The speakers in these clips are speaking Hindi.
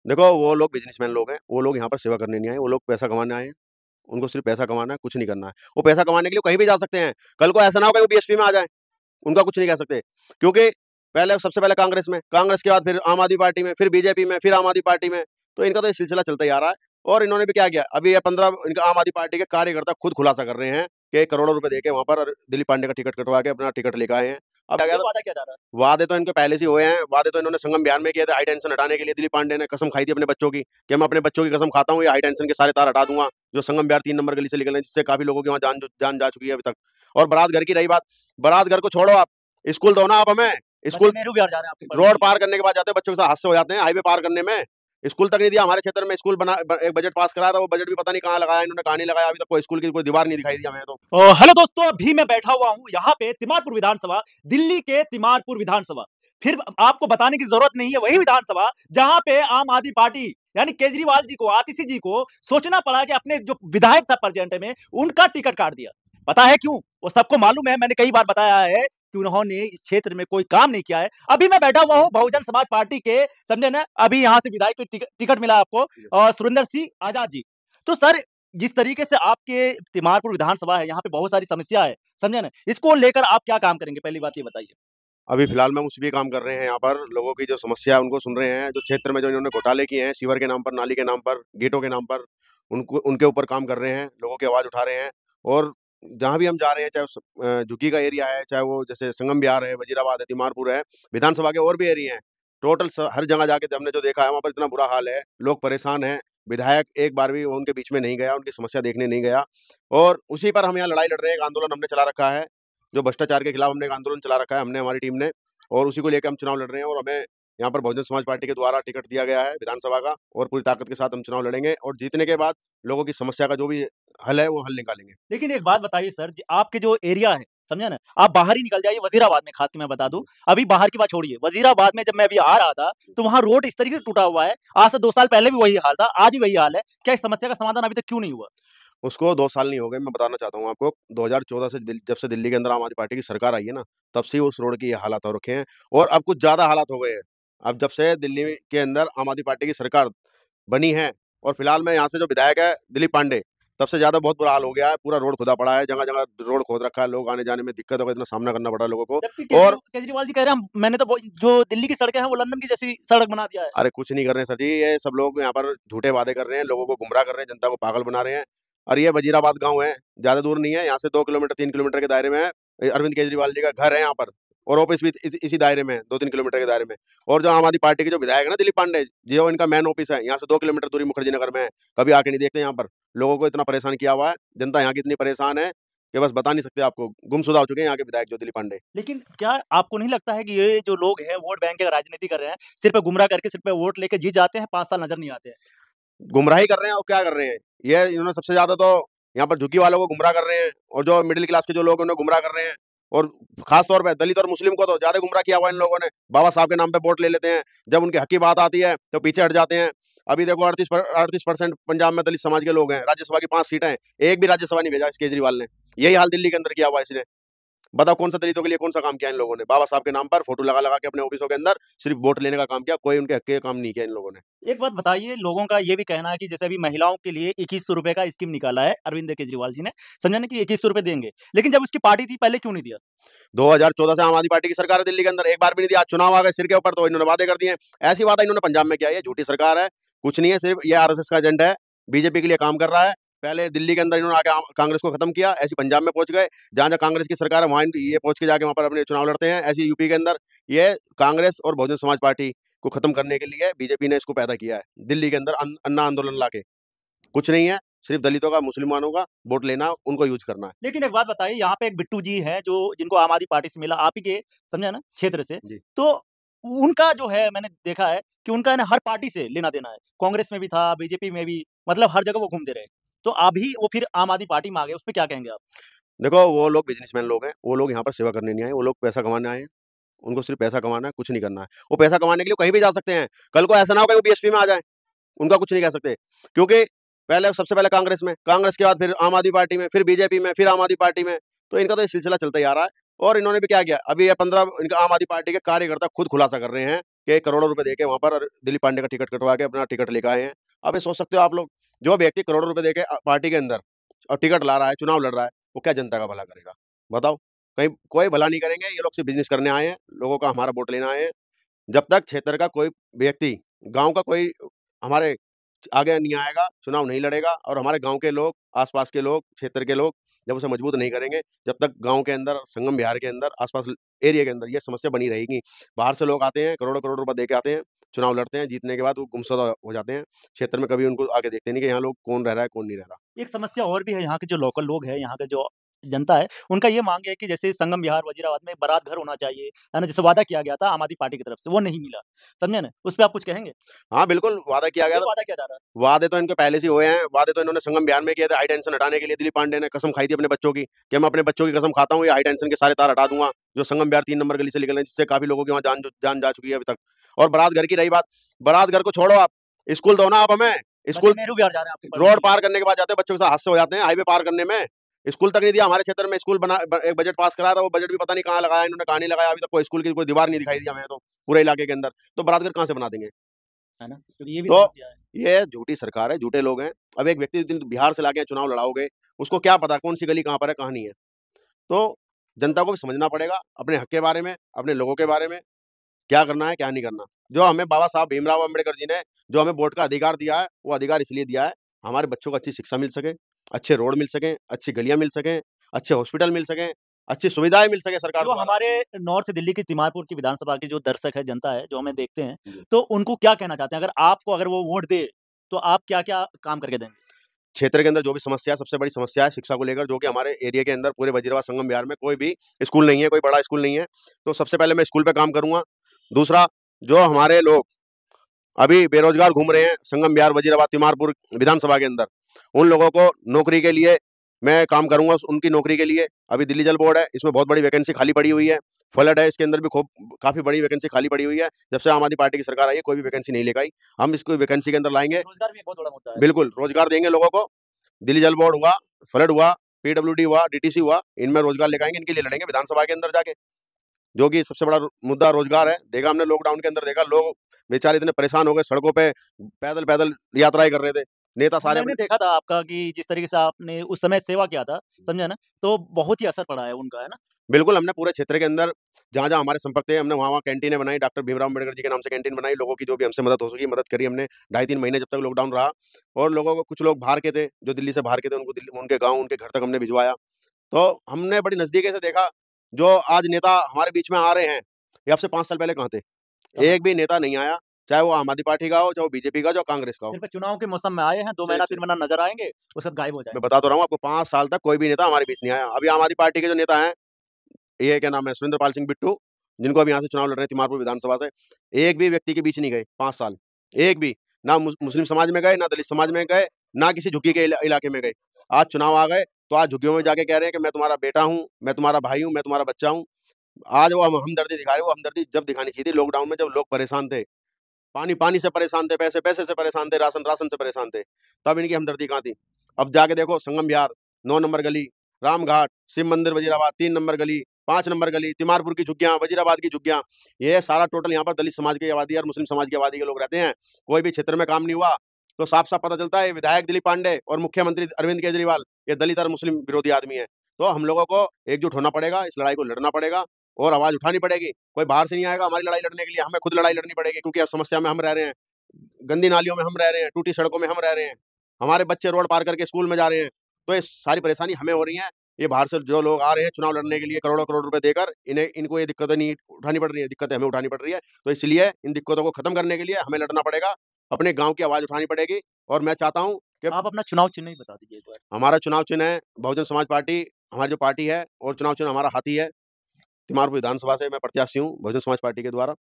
देखो, वो लोग बिज़नेसमैन लोग हैं, वो लोग यहाँ पर सेवा करने नहीं आए, वो लोग पैसा कमाने आए हैं। उनको सिर्फ़ पैसा कमाना है, कुछ नहीं करना है। वो पैसा कमाने के लिए कहीं भी जा सकते हैं। कल को ऐसा ना हो कि वो बीएसपी में आ जाएँ, उनका कुछ नहीं कह सकते। क्योंकि पहले सबसे पहले कांग्रेस में, कांग्रेस के बाद फिर आम आदमी पार्टी में, फिर बीजेपी में, फिर आम आदमी पार्टी में। तो इनका तो ये सिलसिला चलता ही आ रहा है और इन्होंने भी क्या किया, अभी ये 15 इनका आम आदमी पार्टी के कार्यकर्ता खुद खुलासा कर रहे हैं कि करोड़ों रुपए देके वहाँ पर दिलीप पांडे का टिकट कटवा के अपना टिकट लेके आए हैं। अब क्या फिर था, वादा किया जा रहा है। वादे तो इनके पहले से ही हुए हैं। वादे तो इन्होंने संगम बिहार में किए थे, हाई टेंशन हटाने के लिए दिलीप पांडे ने कसम खाई थी अपने बच्चों की कि मैं अपने बच्चों की कसम खाता हूँ, ये हाई टेंशन के सारे तार हटा दूंगा जो संगम बिहार 3 नंबर गली से निकल रहे हैं, जिससे काफी लोगों की वहाँ जान जा चुकी है अभी तक। और बारात घर की रही बात, बारात घर को छोड़ो आप, स्कूल दो ना आप हमें। बच्चे स्कूल नेहरू विहार जा रहे हैं आपके पढ़ने रोड के लिए। पार करने के बाद जाते हैं, बच्चों के साथ हादसे हो जाते हैं हाईवे पार करने में। स्कूल तक नहीं दिया हमारे क्षेत्र में, स्कूल बना एक बजट पास कराया था, वो बजट भी पता नहीं कहाँ लगाया इन्होंने, कहाँ नहीं लगाया, अभी तक कोई स्कूल की कोई दीवार नहीं दिखाई दी हमें तो। हेलो दोस्तों, अभी मैं बैठा हुआ हूँ यहाँ पे तिमारपुर विधानसभा, दिल्ली के तिमारपुर विधानसभा। फिर आपको बताने की जरूरत नहीं है, वही विधानसभा जहां पे आम आदमी पार्टी यानी केजरीवाल जी को, आतिशी जी को सोचना पड़ा कि अपने जो विधायक था प्रेजेंट में, उनका टिकट काट दिया। पता है क्यों? वो सबको मालूम है, मैंने कई बार बताया है कि उन्होंने इस क्षेत्र में कोई काम नहीं किया है। अभी मैं बैठा हुआ हूँ बहुजन समाज पार्टी के, समझे ना, अभी यहाँ से विधायक को टिकट मिला आपको, सुरेंद्र सिंह आजाद जी। तो सर, जिस तरीके से आपके तिमारपुर विधानसभा है, यहाँ पे बहुत सारी समस्या है, समझे ना, इसको लेकर आप क्या काम करेंगे? पहली बात ये बताइए। अभी फिलहाल में हम उस भी काम कर रहे हैं, यहाँ पर लोगों की जो समस्या है उनको सुन रहे हैं, जो क्षेत्र में जो इन्होंने घोटाले किए हैं, सीवर के नाम पर, नाली के नाम पर, गेटों के नाम पर, उनको उनके ऊपर काम कर रहे हैं, लोगों की आवाज़ उठा रहे हैं। और जहाँ भी हम जा रहे हैं, चाहे झुग्गी का एरिया है, चाहे वो जैसे संगम विहार है, वजीराबाद है, तिमारपुर है, विधानसभा के और भी एरिया हैं। टोटल हर जगह जाके हमने जो देखा है, वहाँ पर इतना बुरा हाल है, लोग परेशान हैं। विधायक एक बार भी उनके बीच में नहीं गया, उनकी समस्या देखने नहीं गया। और उसी पर हम यहाँ लड़ाई लड़ रहे हैं, एक आंदोलन हमने चला रखा है, जो भ्रष्टाचार के खिलाफ हमने एक आंदोलन चला रखा है, हमने, हमारी टीम ने। और उसी को लेके हम चुनाव लड़ रहे हैं और हमें यहाँ पर बहुजन समाज पार्टी के द्वारा टिकट दिया गया है विधानसभा का, और पूरी ताकत के साथ हम चुनाव लड़ेंगे और जीतने के बाद लोगों की समस्या का जो भी हल है, वो हल निकालेंगे। लेकिन एक बात बताइए सर, आपके जो एरिया है, समझे ना, आप बाहर ही निकल जाइए, वजीराबाद में खास के मैं बता दूं, अभी बाहर की बात छोड़िए, वजीराबाद में जब मैं अभी आ रहा था, तो वहाँ रोड इस तरीके से टूटा हुआ है। आज से 2 साल पहले भी वही हाल था, आज भी वही हाल है। क्या इस समस्या का समाधान अभी तक क्यों नहीं हुआ? उसको 2 साल नहीं हो गए, मैं बताना चाहता हूँ आपको। 2014 से जब से दिल्ली के अंदर आम आदमी पार्टी की सरकार आई है ना, तब से ही उस रोड की ये हालात हो रखे हैं और अब कुछ ज़्यादा हालात हो गए हैं। अब जब से दिल्ली के अंदर आम आदमी पार्टी की सरकार बनी है और फिलहाल में यहाँ से जो विधायक है दिलीप पांडे, तब से ज़्यादा बहुत बुरा हाल हो गया है। पूरा रोड खुदा पड़ा है, जगह-जगह रोड खोद रखा है, लोग आने-जाने में दिक्कतों का इतना सामना करना पड़ रहा है लोगों को। जबकि और केजरीवाल जी कह रहे हैं, मैंने तो जो दिल्ली की सड़कें हैं वो लंदन की जैसी सड़क बना दिया है। अरे कुछ नहीं कर रहे हैं सर जी, ये सब लोग यहाँ पर झूठे वादे कर रहे हैं, लोगों को गुमराह कर रहे हैं, जनता को पागल बना रहे हैं। और ये वजीराबाद गाँव है, ज़्यादा दूर नहीं है, यहाँ से 2 किलोमीटर 3 किलोमीटर के दायरे में है। अरविंद केजरीवाल जी का घर है यहाँ पर और ऑफिस भी इसी दायरे में है, 2-3 किलोमीटर के दायरे में। और जो आम आदमी पार्टी के जो विधायक है ना दिलीप पांडे, जो इनका मेन ऑफिस है, यहाँ से 2 किलोमीटर दूरी मुखर्जी नगर में है। कभी आके नहीं देखते यहाँ पर। लोगों को इतना परेशान किया हुआ है, जनता यहाँ की इतनी परेशान है कि बस बता नहीं सकते आपको। गुमशुदा हो चुके हैं यहाँ के विधायक जो दिलीप पांडे। लेकिन क्या आपको नहीं लगता है कि ये जो लोग हैं वोट बैंक की राजनीति कर रहे हैं, सिर पे गुमराह करके सिर पे वोट लेके जीत जाते हैं, 5 साल नजर नहीं आते हैं? गुमराही कर रहे हैं और क्या कर रहे हैं? ये इन्होंने सबसे ज़्यादा तो यहाँ पर झुग्गी वालों को गुमराह कर रहे हैं और जो मिडिल क्लास के जो लोग हैं उन्हें गुमराह कर रहे हैं। और खास तौर पे दलित और मुस्लिम को तो ज़्यादा गुमराह किया हुआ है इन लोगों ने। बाबा साहब के नाम पे वोट ले लेते हैं, जब उनके हक की बात आती है तो पीछे हट जाते हैं। अभी देखो 38% पंजाब में दलित समाज के लोग हैं, राज्यसभा की 5 सीटें हैं, एक भी राज्यसभा नहीं भेजा इस केजरीवाल ने। यही हाल दिल्ली के अंदर किया हुआ है इसने। बताओ कौन सा दलितों के लिए कौन सा काम किया इन लोगों ने? बाबा साहब के नाम पर फोटो लगा-लगा के अपने ऑफिसों के अंदर सिर्फ वोट लेने का काम किया, कोई उनके हक के काम नहीं किया इन लोगों ने। एक बात बताइए, लोगों का ये भी कहना है कि जैसे अभी महिलाओं के लिए ₹2100 का स्कीम निकाला है अरविंद केजरीवाल जी ने, समझा ना, कि ₹2100 देंगे। लेकिन जब उसकी पार्टी थी पहले क्यों नहीं दिया? 2014 से आम आदमी पार्टी की सरकार है दिल्ली के अंदर, एक बार भी नहीं दिया। आज चुनाव आ गए सिर के ऊपर तो इन्होंने वादे कर दिए। ऐसी वादा इन्होंने पंजाब में किया है, ये झूठी सरकार है, कुछ नहीं है, सिर्फ ये आरएसएस का एजेंट है, बीजेपी के लिए काम कर रहा है। पहले दिल्ली के अंदर इन्होंने आके कांग्रेस को खत्म किया, ऐसे पंजाब में पहुंच गए, जहाँ-जहाँ कांग्रेस की सरकार है वहाँ ये पहुंच के जाके वहाँ पर अपने चुनाव लड़ते हैं। ऐसे यूपी के अंदर ये कांग्रेस और बहुजन समाज पार्टी को खत्म करने के लिए बीजेपी ने इसको पैदा किया है, दिल्ली के अंदर अन्ना आंदोलन लाके। कुछ नहीं है, सिर्फ दलितों का, मुसलमानों का वोट लेना, उनको यूज़ करना है। लेकिन एक बात बताइए, यहाँ पे एक बिट्टू जी हैं जो जिनको आम आदमी पार्टी से मिला, आप ही के, समझे ना, क्षेत्र से। जी। तो उनका जो है, मैंने देखा है कि उनका है ना हर पार्टी से लेना-देना है। कांग्रेस में भी था, बीजेपी में भी, मतलब हर जगह वो घूमते रहे। तो अभी वो फिर आम आदमी पार्टी में आ गए, उस पे क्या कहेंगे आप? देखो, वो लोग बिज़नेसमैन लोग हैं, वो लोग यहाँ पर सेवा करने नहीं आए, वो लोग पैसा कमाने आए हैं। उनको सिर्फ पैसा कमाना है, कुछ नहीं करना है। वो पैसा कमाने के लिए कहीं भी जा सकते हैं। कल को ऐसा ना हो कि वो बीएसपी में आ जाएँ, उनका कुछ नहीं कह सकते। क्योंकि पहले सबसे पहले कांग्रेस में, कांग्रेस के बाद फिर आम आदमी पार्टी में, फिर बीजेपी में, फिर आम आदमी पार्टी में। तो इनका तो ये सिलसिला चलता ही आ रहा है और इन्होंने भी क्या किया, अभी ये 15 इनका आम आदमी पार्टी के कार्यकर्ता खुद खुलासा कर रहे हैं कि करोड़ों रुपए देके वहां पर दिलीप पांडे का टिकट कटवा के अपना टिकट लेकर आए हैं। अब ये सोच सकते हो आप लोग, जो व्यक्ति करोड़ों रुपए देके पार्टी के अंदर और टिकट ला रहा है, चुनाव लड़ रहा है, वो क्या जनता का भला करेगा? बताओ। कहीं कोई भला नहीं करेंगे, ये लोग सिर्फ बिजनेस करने आए हैं, लोगों का हमारा वोट लेना आए हैं। जब तक क्षेत्र का कोई व्यक्ति, गांव का कोई हमारे आगे नहीं आएगा, चुनाव नहीं लड़ेगा, और हमारे गांव के लोग, आसपास के लोग, क्षेत्र के लोग जब उसे मजबूत नहीं करेंगे, जब तक गांव के अंदर, संगम विहार के अंदर, आसपास एरिया के अंदर ये समस्या बनी रहेगी। बाहर से लोग आते हैं, करोड़ों करोड़ रुपए दे के आते हैं, चुनाव लड़ते हैं, जीतने के बाद वो गुमशुदा हो जाते हैं। क्षेत्र में कभी उनको आगे देखते नहीं कि यहाँ लोग कौन रह रहा है, कौन नहीं रह रहा। एक समस्या और भी है, यहाँ के जो लोकल लोग हैं, यहाँ के जो जनता है, उनका ये मांग है कि जैसे संगम विहार, वजीराबाद में बारात घर होना चाहिए, है ना? जैसे वादा किया गया था आम आदमी पार्टी की तरफ से, वो नहीं मिला, समझे ना? उस पे आप कुछ कहेंगे? हाँ, बिल्कुल वादा किया गया फिर था। वादा किया जा रहा है। वादे तो इनके पहले से हुए हैं। वादे तो इन्होंने संगम विहार में किए थे, हाई टेंशन हटाने के लिए दिलीप पांडे ने कसम खाई थी अपने बच्चों की कि मैं अपने बच्चों की कसम खाता हूँ, ये हाई टेंशन के सारे तार हटा दूंगा जो संगम विहार 3 नंबर गली से निकल रहे हैं, जिससे काफी लोगों की वहाँ जान जा चुकी है अभी तक। और बारात घर की रही बात, बारात घर को छोड़ो, आप स्कूल दो ना आप हमें। स्कूल नेहरू विहार जा रहे हैं आपके रोड पार करने के बाद जाते हैं, बच्चों के साथ हादसे हो जाते हैं हाईवे पार करने में। स्कूल तक नहीं दिया हमारे क्षेत्र में। स्कूल बना, एक बजट पास कराया था, वो बजट भी पता नहीं कहाँ लगाया इन्होंने, कहाँ नहीं लगाया। अभी तक कोई स्कूल की कोई दीवार नहीं दिखाई दी हमें तो पूरे इलाके के अंदर। तो बारात घर कहाँ से बना देंगे? है ना? तो ये भी तो समस्या है। ये झूठी सरकार है, झूठे लोग हैं। अब एक व्यक्ति दिन बिहार से लाके चुनाव लड़ाओगे, उसको क्या पता कौन सी गली कहाँ पर है, कहाँ नहीं है। तो जनता को भी समझना पड़ेगा अपने हक के बारे में, अपने लोगों के बारे में, क्या करना है, क्या नहीं करना। जो हमें बाबा साहब भीमराव अम्बेडकर जी ने जो हमें वोट का अधिकार दिया है, वो अधिकार इसलिए दिया है, हमारे बच्चों को अच्छी शिक्षा मिल सके, अच्छे रोड मिल सकें, अच्छी गलियाँ मिल सकें, अच्छे हॉस्पिटल मिल सकें, अच्छी सुविधाएँ मिल सकें सरकार जो द्वारा। हमारे नॉर्थ दिल्ली की तिमारपुर की विधानसभा के जो दर्शक है, जनता है, जो हमें देखते हैं, जी। तो उनको क्या कहना चाहते हैं? अगर वो वोट दे, तो आप क्या-क्या काम करके देंगे? क्षेत्र के अंदर जो भी समस्या है, सबसे बड़ी समस्या है शिक्षा को लेकर, जो कि हमारे एरिया के अंदर पूरे वजीराबाद संगम विहार में कोई भी स्कूल नहीं है, कोई बड़ा स्कूल नहीं है। तो सबसे पहले मैं स्कूल पे काम करूँगा। दूसरा, जो हमारे लोग अभी बेरोजगार घूम रहे हैं संगम विहार, वजीराबाद, तिमारपुर विधानसभा के अंदर, उन लोगों को नौकरी के लिए मैं काम करूँगा, उनकी नौकरी के लिए। अभी दिल्ली जल बोर्ड है, इसमें बहुत बड़ी वैकेंसी खाली पड़ी हुई है। फ्लड है, इसके अंदर भी खूब काफ़ी बड़ी वैकेंसी खाली पड़ी हुई है। जब से आम आदमी पार्टी की सरकार आई है, कोई भी वैकेंसी नहीं लेकर आई। हम इसको वैकेंसी के अंदर लाएँगे, रोज़गार भी एक बहुत बड़ा मुद्दा है। बिल्कुल, रोजगार देंगे लोगों को। दिल्ली जल बोर्ड हुआ, फ्लड हुआ, पीडब्ल्यूडी हुआ, डीटीसी हुआ, इनमें रोजगार लेकर आएँगे, इनके लिए लड़ेंगे विधानसभा के अंदर जाके। जो कि सबसे बड़ा मुद्दा रोजगार है। देखा हमने लॉकडाउन के अंदर, देखा लोग बेचारे इतने परेशान हो गए, सड़कों पे पैदल-पैदल यात्राएँ कर रहे थे। नेता हाँ, सारे मैंने अपने, देखा था आपका कि जिस तरीके से आपने उस समय सेवा किया था, समझे ना? तो बहुत ही असर पड़ा है उनका, है ना? बिल्कुल, हमने पूरे क्षेत्र के अंदर जहाँ-जहाँ हमारे संपर्क थे, हमने वहाँ-वहाँ कैंटीनें बनाई, डॉक्टर भीमराव अम्बेडकर जी के नाम से कैंटीन बनाई, लोगों की जो भी हमसे मदद हो सकी, मदद करी हमने। ढाई 3 महीने जब तक लॉकडाउन रहा, और लोगों को, कुछ लोग बाहर के थे, जो दिल्ली से बाहर के थे, उनको दिल्ली, उनके गाँव, उनके घर तक हमने भिजवाया। तो हमने बड़ी नज़दीकी से देखा, जो आज नेता हमारे बीच में आ रहे हैं, ये अब से 5 साल पहले कहाँ थे? कहाँ? एक भी नेता नहीं आया, चाहे वो आम आदमी पार्टी का हो, चाहे वो बीजेपी का हो, चाहे कांग्रेस का हो। सिर्फ़ चुनाव के मौसम में आए हैं, 2 महीना सिर्फ 3 सिर्फ महीना नज़र आएँगे, उसके बाद गायब हो मैं जाएँगे। बता तो रहा हूँ आपको, 5 साल तक कोई भी नेता हमारे बीच नहीं आया। अभी आम आदमी पार्टी के जो नेता हैं, ये क्या नाम है, सुरेंद्र पाल सिंह बिट्टू, जिनको अभी यहाँ से चुनाव लड़ रहे हैं तिमारपुर विधानसभा से, एक भी व्यक्ति के बीच नहीं गए 5 साल। एक भी, ना मुस्लिम समाज में गए, ना दलित समाज में गए, ना किसी झुग्गी के इलाके में गए। आज चुनाव आ गए, तो आज झुग्गियों में जाके कह रहे हैं कि मैं तुम्हारा बेटा हूँ, मैं तुम्हारा भाई हूँ, मैं तुम्हारा बच्चा हूँ। आज वो हम हमदर्दी दिखा रहे हैं, वो हमदर्दी जब दिखानी चाहिए थी लॉकडाउन में, जब लोग परेशान थे। पानी से परेशान थे, पैसे से परेशान थे, राशन से परेशान थे। तब इनकी हमदर्दी कहाँ थी? अब जाके देखो संगम विहार, 9 नंबर गली, रामघाट, शिव मंदिर वजीराबाद, 3 नंबर गली, 5 नंबर गली, तिमारपुर की झुग्गियाँ, वजीराबाद की झुग्गियाँ, ये सारा टोटल यहाँ पर दलित समाज की आबादी और मुस्लिम समाज की आबादी के लोग रहते हैं। कोई भी क्षेत्र में काम नहीं हुआ, तो साफ-साफ पता चलता है विधायक दिलीप पांडे और मुख्यमंत्री अरविंद केजरीवाल, ये दलित और मुस्लिम विरोधी आदमी है। तो हम लोगों को एकजुट होना पड़ेगा, इस लड़ाई को लड़ना पड़ेगा और आवाज़ उठानी पड़ेगी। कोई बाहर से नहीं आएगा हमारी लड़ाई लड़ने के लिए, हमें खुद लड़ाई लड़नी पड़ेगी, क्योंकि अब समस्या में हम रह रहे हैं। गंदी नालियों में हम रह रहे हैं, टूटी सड़कों में हम रह रहे हैं, हमारे बच्चे रोड पार करके स्कूल में जा रहे हैं, तो ये सारी परेशानी हमें हो रही है। ये बाहर से जो लोग आ रहे हैं चुनाव लड़ने के लिए करोड़ों-करोड़ रुपए देकर, इनको ये दिक्कतें नहीं उठानी पड़ रही है, दिक्कतें हमें उठानी पड़ रही है। तो इसलिए इन दिक्कतों को खत्म करने के लिए हमें लड़ना पड़ेगा, अपने गाँव की आवाज़ उठानी पड़ेगी, और मैं चाहता हूँ कि आप अपना चुनाव चिन्ह ही बता दीजिए एक बार। हमारा चुनाव चिन्ह है बहुजन समाज पार्टी, हमारी जो पार्टी है, और चुनाव चिन्ह हमारा हाथी है। तिमारपुर विधानसभा से मैं प्रत्याशी हूँ बहुजन समाज पार्टी के द्वारा,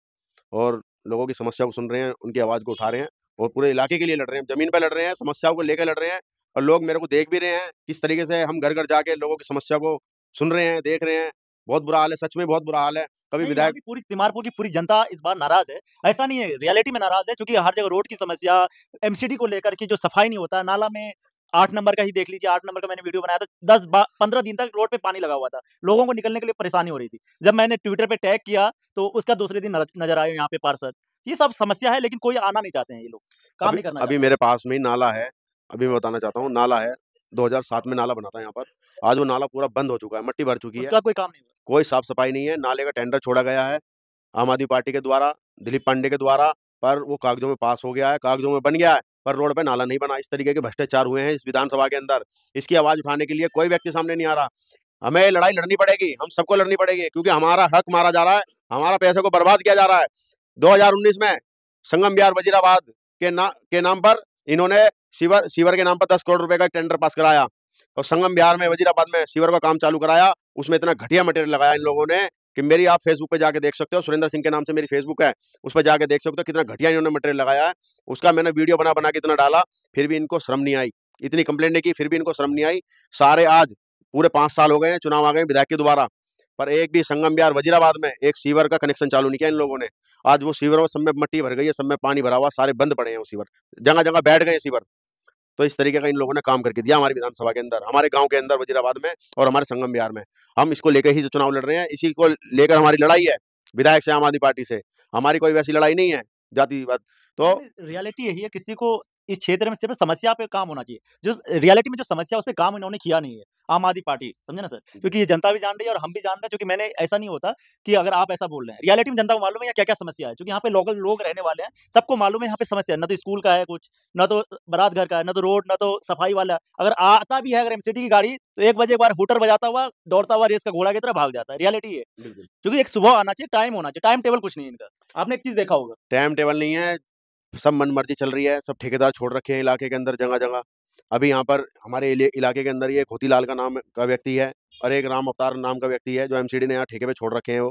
और लोगों की समस्या को सुन रहे हैं, उनकी आवाज़ को उठा रहे हैं, और पूरे इलाके के लिए लड़ रहे हैं, ज़मीन पे लड़ रहे हैं, समस्याओं को लेकर लड़ रहे हैं, और लोग मेरे को देख भी रहे हैं, किस तरीके से हम घर-घर जाके लोगों की समस्या को सुन रहे हैं, देख रहे हैं। बहुत बुरा हाल है, सच में बहुत बुरा हाल है। कभी नहीं, यहाँ विधायक, की पूरी तिमारपुर की पूरी जनता इस बार नाराज़ है। ऐसा नहीं है, रियलिटी में नाराज़ है, क्योंकि हर जगह रोड की समस्या, एमसीडी को लेकर के जो सफाई नहीं होता, नाला में 8 नंबर का ही देख लीजिए, 8 नंबर का मैंने वीडियो बनाया था, 15 दिन तक रोड पे पानी लगा हुआ था। लोगों को निकलने के लिए परेशानी हो रही थी। जब मैंने ट्विटर पे टैग किया, तो उसका दूसरे दिन नज़र आए यहाँ पे पार्षद। ये सब समस्या है, लेकिन कोई आना नहीं चाहते हैं ये लोग, काम नहीं करना अभी चाहते। मेरे पास में ही नाला है, अभी मैं बताना चाहता हूँ, नाला है, 2007 में नाला बना था यहाँ पर, आज वो नाला पूरा बंद हो चुका है, मट्टी भर चुकी है, उसके बाद कोई काम नहीं हुआ। कोई साफ-सफाई नहीं है, नाले का टेंडर छोड़ा गया है, आम आदमी पार्टी के द्वारा, दिलीप पांडे के द्वारा, पर वो कागज़ों में पास हो गया है, कागज़ों में बन गया है, पर रोड पे नाला नहीं बना। इस तरीके के भ्रष्टाचार हुए हैं इस विधानसभा के अंदर, इसकी आवाज़ उठाने के लिए कोई व्यक्ति सामने नहीं आ रहा। हमें ये लड़ाई लड़नी पड़ेगी, हम सबको लड़नी पड़ेगी, क्योंकि हमारा हक मारा जा रहा है, हमारा पैसे को बर्बाद किया जा रहा है। 2019 में संगम विहार वजीराबाद के नाम पर इन्होंने सीवर के नाम पर 10 करोड़ रुपए का टेंडर पास कराया और संगम विहार में वजीराबाद में सीवर का काम चालू कराया। उसमें इतना घटिया मटेरियल लगाया इन लोगों ने कि मेरी आप फेसबुक पे जाके देख सकते हो, सुरेंद्र सिंह के नाम से मेरी फेसबुक है, उस पर जाके देख सकते हो कितना घटिया इन्होंने मटेरियल लगाया है। उसका मैंने वीडियो बना के इतना डाला, फिर भी इनको शर्म नहीं आई, इतनी कंप्लेंट नहीं की, फिर भी इनको शर्म नहीं आई। सारे आज पूरे 5 साल हो गए हैं, चुनाव आ गए विधायक के द्वारा, पर एक भी संगम विहार वजीराबाद में एक सीवर का कनेक्शन चालू नहीं किया इन लोगों ने। आज वो सीवर में सब में मट्टी भर गई है, सब में पानी भरा हुआ, सारे बंद पड़े हैं वो सीवर, जगह-जगह बैठ गए सीवर। तो इस तरीके का इन लोगों ने काम करके दिया हमारी विधानसभा के अंदर, हमारे गाँव के अंदर वजीराबाद में और हमारे संगम विहार में। हम इसको लेकर ही चुनाव लड़ रहे हैं, इसी को लेकर हमारी लड़ाई है, विधायक से, आम आदमी पार्टी से। हमारी कोई वैसी लड़ाई नहीं है, जातिवाद। तो रियलिटी यही है, किसी को इस क्षेत्र में सिर्फ समस्या पे काम होना चाहिए। जो रियलिटी में जो समस्या है, उस पे काम इन्होंने किया नहीं है, आम आदमी पार्टी, समझे ना सर? क्योंकि ये जनता भी जान रही है और हम भी जान रहे हैं, क्योंकि मैंने ऐसा नहीं होता कि अगर आप ऐसा बोल रहे हैं, रियलिटी में जनता को मालूम है यहाँ क्या-क्या समस्या है, क्योंकि यहाँ पे लोकल लोग रहने वाले हैं, सबको मालूम है यहाँ पे समस्या है, ना तो स्कूल का है कुछ, ना तो बारात घर का है, ना तो रोड, ना तो सफाई वाला है। अगर आता भी है अगर एमसीडी की गाड़ी, तो 1 बजे एक बार हूटर बजाता हुआ, दौड़ता हुआ रेस का घोड़ा की तरह भाग जाता है, रियलिटी ये है। बिल्कुल, क्योंकि एक सुबह आना चाहिए, टाइम होना चाहिए, टाइम टेबल कुछ नहीं है इनका। आपने एक चीज़ देखा होगा। टाइम टेबल नहीं है, सब मनमर्जी चल रही है, सब ठेकेदार छोड़ रखे हैं इलाके के अंदर जगह-जगह। अभी यहाँ पर हमारे इलाके के अंदर ही एक होतीलाल का नाम का व्यक्ति है और एक राम अवतार नाम का व्यक्ति है, जो एमसीडी ने यहाँ ठेके पे छोड़ रखे हैं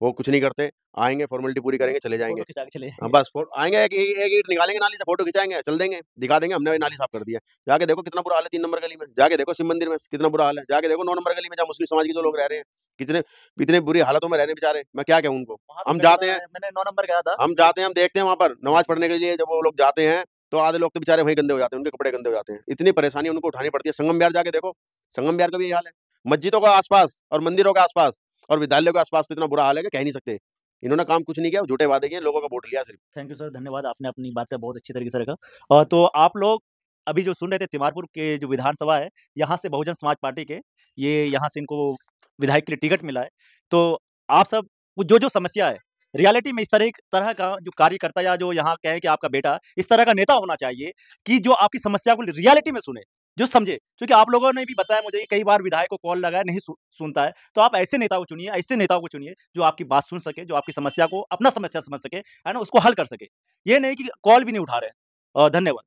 वो कुछ नहीं करते, आएँगे फॉर्मेलिटी पूरी करेंगे, चले जाएँगे। फ़ोटो खिंचा के चले हाँ, जाएँगे। बस आएँगे, एक ईंट निकालेंगे नाली से, फ़ोटो खिंचाएँगे, चल देंगे, दिखा देंगे हमने नाली साफ कर दी है। जाके देखो कितना बुरा हाल है 3 नंबर गली में, जाके देखो शिव मंदिर में कितना बुरा हाल है, जाके देखो 9 नंबर गली में जहाँ मुस्लिम समाज के जो लोग रह रहे हैं, कितने इतने बुरी हालतों में रह रहे हैं बेचारे, मैं क्या कहूँ उनको। वहाँ तो हम गटर जाते हैं है, मैंने 9 नंबर गया था। हम जाते हैं, हम देखते हैं वहाँ पर नमाज़ पढ़ने के लिए जब वो लोग जाते हैं, तो आधे लोग तो बेचारे वहीं गंदे हो जाते हैं, उनके कपड़े गंदे हो जाते हैं। इतनी परेशानी उनको उठानी पड़ती है। संगम विहार जाके देखो, संगम विहार का भी यही हाल है। मस्जिदों के आस-पास और मंदिरों के आस-पास और विद्यालयों के आस-पास तो इतना बुरा हाल है कि कह नहीं सकते। इन्होंने काम कुछ नहीं किया, झूठे वादे किए, लोगों का वोट लिया सिर्फ। थैंक यू सर, धन्यवाद। आपने अपनी बातें बहुत अच्छी तरीके से रखा। तो आप लोग अभी जो सुन रहे थे तिमारपुर के जो विधानसभा है, यहाँ से बहुजन समाज पार्टी के, ये यहाँ से इनको विधायक के लिए टिकट मिला है। तो आप सब वो जो-जो समस्या है, रियलिटी में इस तरह का जो कार्यकर्ता या जो यहाँ कहें कि आपका बेटा, इस तरह का नेता होना चाहिए कि जो आपकी समस्या को रियलिटी में सुने, जो समझे। क्योंकि आप लोगों ने भी बताया मुझे कि कई बार विधायक को कॉल लगाया, नहीं सुनता है। तो आप ऐसे नेता को चुनिए, ऐसे नेताओं को चुनिए, जो आपकी बात सुन सके, जो आपकी समस्या को अपना समस्या समझ सके, है ना? उसको हल कर सके। ये नहीं कि कॉल भी नहीं उठा रहे हैं। धन्यवाद,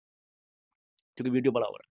क्योंकि वीडियो बड़ा हो रहा है।